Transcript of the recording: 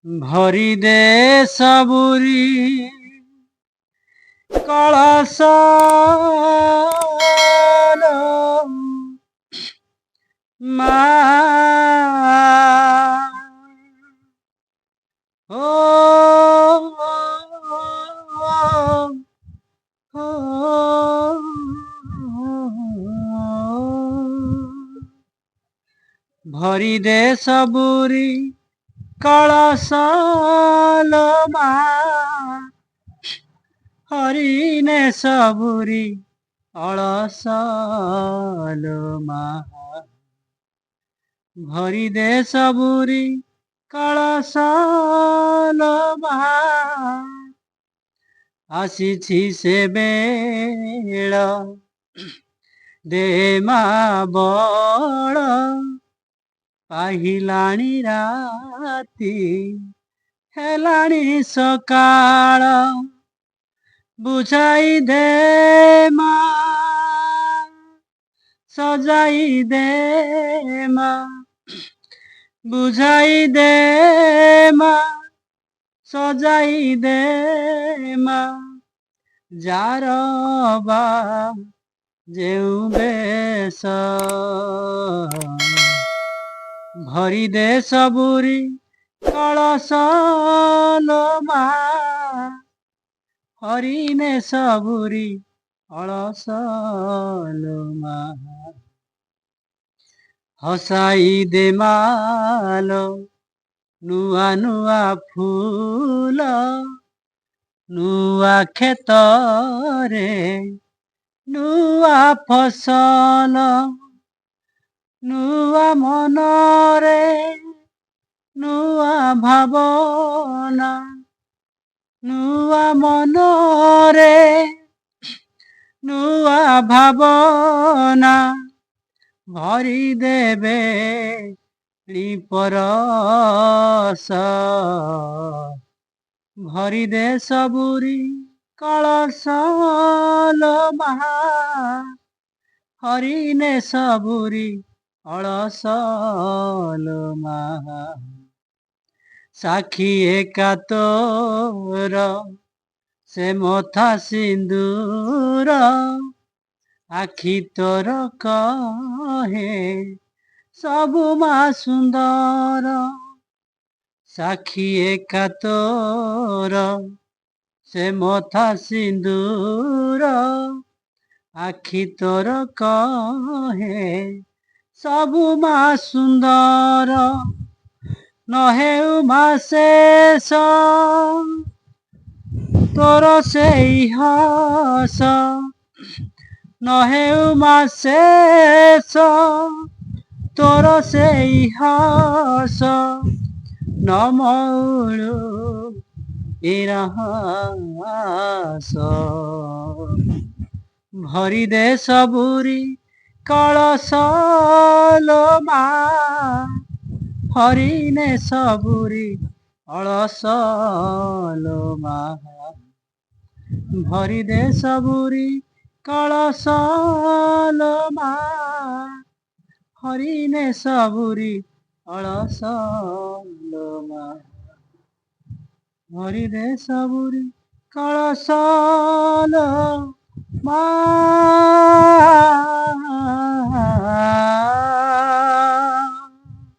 ଭରି ଦେ ସବୁରି କଳସ ମା ଭରି ଦେ ସବୁରି କଳସ ମା ହରିନେ ସବୁରି ଅଳସ ମା ଭରି ଦେ ସବୁରି କଳସ ମା ଆସିଛି ସେ ବେଳ ଦେ ମା ବଳ ପାହିଲାଣି ରାତି ହେଲାଣି ସକାଳ ବୁଝାଇ ଦେ ମା ସଜାଇ ଦେ ମା ବୁଝାଇ ଦେ ମା ସଜାଇ ଦେ ମା ଯାର ବା ଯେଉଁ ବେଶ ଭରି ଦେ ସବୁରି କଳସ ମା ହରିନେ ସବୁରି ଅଳସ ମା ହସାଇ ଦେ ମାଲ ନୂଆ ନୂଆ ଫୁଲ ନୂଆ କ୍ଷେତରେ ନୂଆ ଫସଲ ନୂଆ ମନରେ ନୂଆ ଭାବନା ନୂଆ ମନରେ ନୂଆ ଭାବନା ଭରି ଦେବେ ପରଶ ଭରି ଦେ ସବୁରି କଳସ ମା ହରିନେ ସବୁରି ଅଳସ ମା ସାକ୍ଷୀ ଏକାତୋର ସେ ମଥା ସିନ୍ଦୁର ଆଖି ତୋର କହେ ସବୁ ମା ସୁନ୍ଦର ସାକ୍ଷୀ ଏକାତୋର ସେ ମଥା ସିନ୍ଦୁର ଆଖି ତୋର କହେ ସବୁ ମା ସୁନ୍ଦର ନ ହେଉ ମା ଶେଷ ତୋର ସେଇ ହସ ନ ହେଉ ମା ଶେଷ ତୋର ସେଇ ହସ ନ ମଉଳୁ ରହସ ଭରି ଦେ ସବୁରି କଳସ ମା ହରିନେ ସବୁରି ଅଳସ ମା ଭରି ଦେ ସବୁରି କଳସ ମା ହରିନେ ସବୁରି ଅଳସ ମା ଭରି ଦେ ସବୁରି କଳସ ମା